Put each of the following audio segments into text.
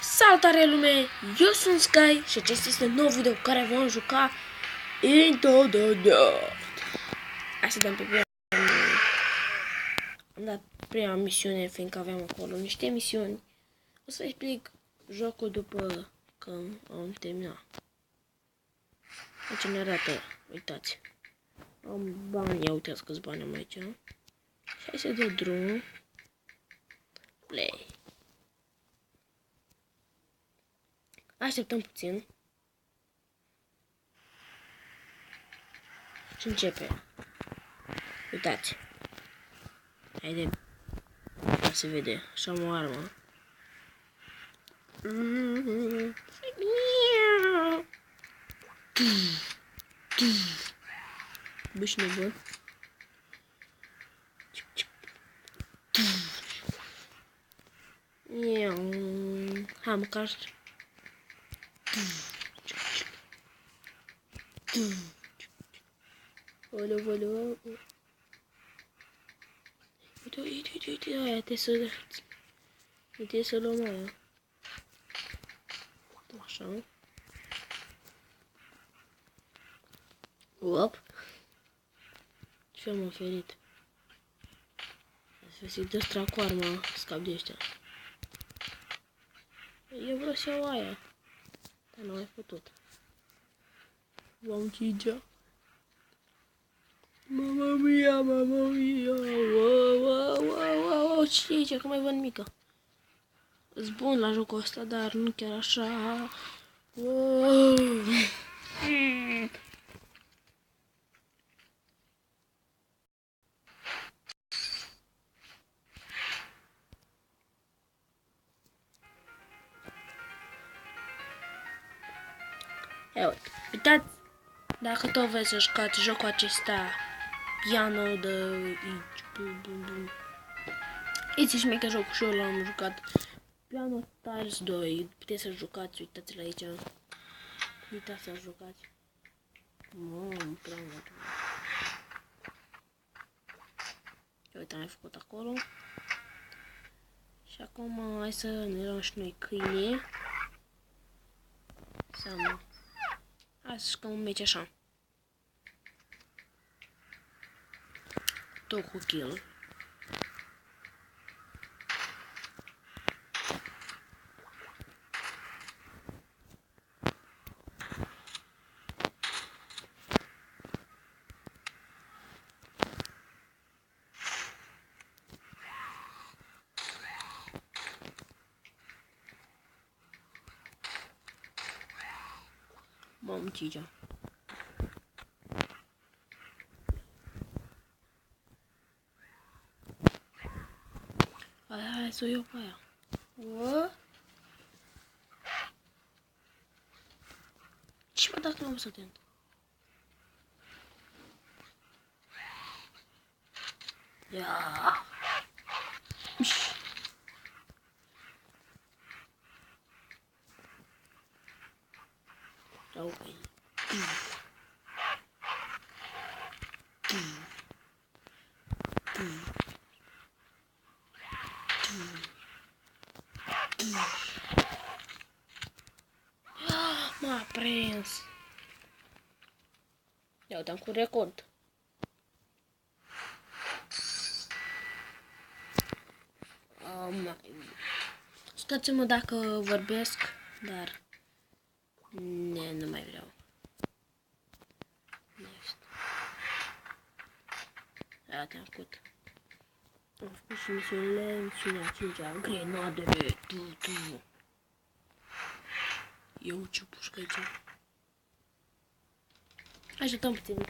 Salutare lume, eu sunt Sky și acesta este un nou video cu care vom juca Into the Dirt. Hai să dăm pe prima. Am dat prima misiune fiindcă aveam acolo niște misiuni. O să explic jocul după că am terminat. Aici ne arată, uitați. Am bani, ia uitați câți bani am aici. Și hai să dă drumul. Play. Așteptăm puțin. Și începe. Uitați. Haide. Ca se vede. Și am o armă. Băși nebun. Hai măcar. Oleu. Uite, aia, trebuie să luăm aia. Așa. Op. Ce am oferit? Să-i dă cu arma, scap de ăștia. Eu vreau să iau aia. Dar nu ai putut. V-am cigea. Mamma mia, wow, ce e aici? Că mai văd nimica. Îs bun la jocul ăsta, dar nu chiar așa. Wow. Ia uitați, dacă tot vreți să jucați jocul acesta, piano de aici, It's șmecher jocul și eu l-am jucat. Piano Stars 2, puteți să jucați, uitați-l aici. Uitați să jucați. Prea mult. Uite, am făcut acolo. Și acum hai să ne luăm și noi câine. Hai să jucăm un meci așa. Tot cu kill. Mamă, cigea. Hai să o iau pe aia. Ce mă, dacă nu am să atent? Ia. Okay. M-a prins. Ia uite-am cu record. Scuzați-mă dacă vorbesc, dar nu mai vreau. Ia te-am făcut. Am făcut și misiunea 5-a, grenadele, tu. Eu ce pușcă aici. Ajutăm puțin.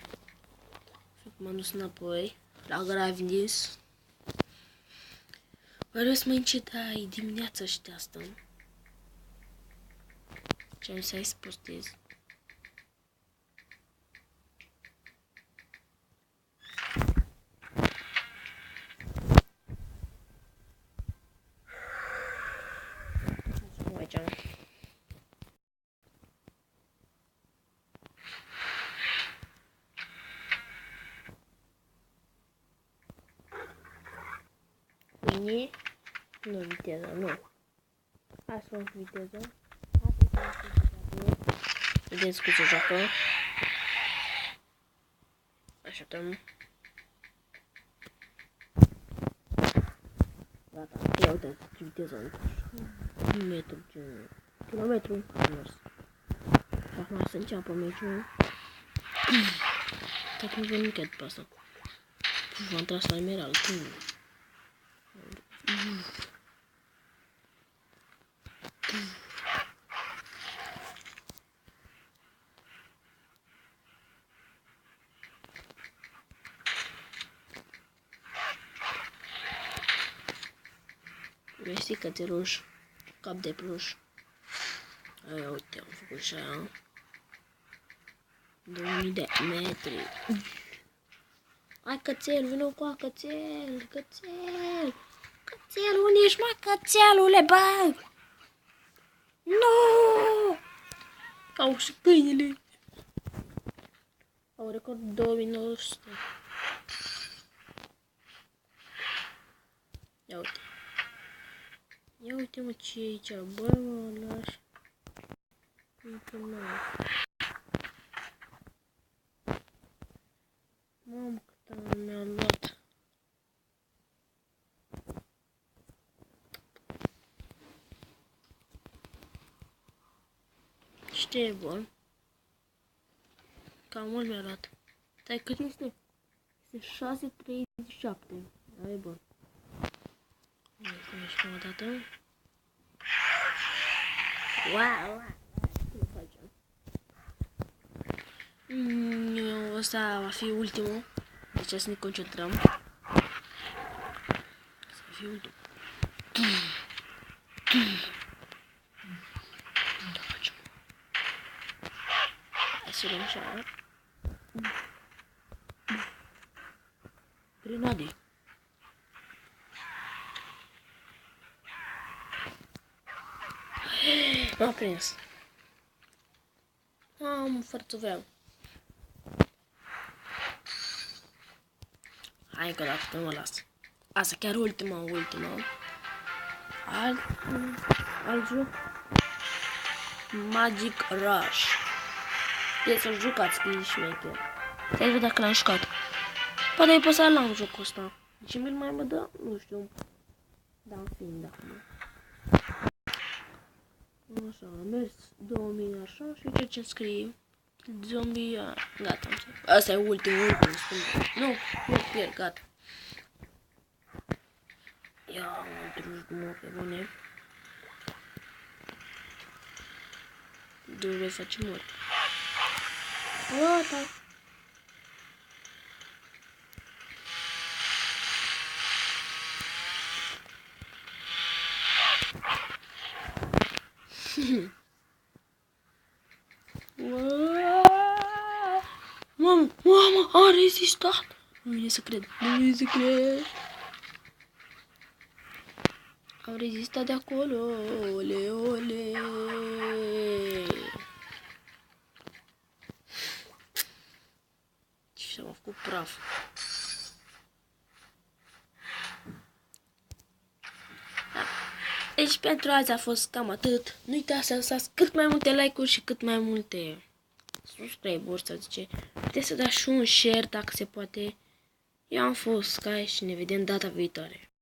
Și m-am dus înapoi la Gravinis. Vreau mai încet, ai dimineața și de asta. Ce am să-i spostez. Nu, viteză, nu. Hai să fac viteză. Vedeți cum se joacă. Așteptăm. Gata, ia uite ce viteză am. 1 metru, kilometru am mers. Și acum să înceapă meciul. Tot nu văd nimic după asta. V-am tras la emerald. Vesti cățeluș, cap de pluș. Aia, uite, am făcut și aia. 2000 de metri. Hai cățel, vină cu a cățel, cățel. Cățel, unde ești, mă, cățelule, bă? Nu! Au și câinele. Au record 2900. Ia uite. Ia uite, mă, ce e aici, bă, mă, lași. Mamă, cât am mi-a luat. Ce e bun? Cam mult mi-a luat. Stai, cât este? Este 6,37. Da, e bun. Hai să mișcăm o dată. Wow! Ce facem? Ăsta va fi ultimul. Deci să ne concentrăm. Să fie ultimul. Hai să luăm așa. Grenade. M-a prins. Am fărțuveau. Hai că dacă mă las. Asta chiar ultima. Alt joc. Magic Rush. Trebuie să-l jucați, că e șmecher. Să vedem dacă l-am jucat. Poate e posat la jocul ăsta. Și mi-l mai mă dă? Nu știu. Da, în fin, da. Așa, am mers 2000 așa și uite ce scrie. Zombie, gata, am înțeles. Asta e ultimul, spune. Nu pierd, gata. Ia, mă drugi, mă, pe bune. Trebuie să facem mori. Gata. Mamă, a rezistat! Nu vine să cred, Am rezistat de acolo, ole. Și s-a făcut praf. Deci pentru azi a fost cam atât. Nu uitați să lăsați cât mai multe like-uri și cât mai multe subscribe-uri, să zice. Puteți să dați și un share dacă se poate. Eu am fost Sky și ne vedem data viitoare.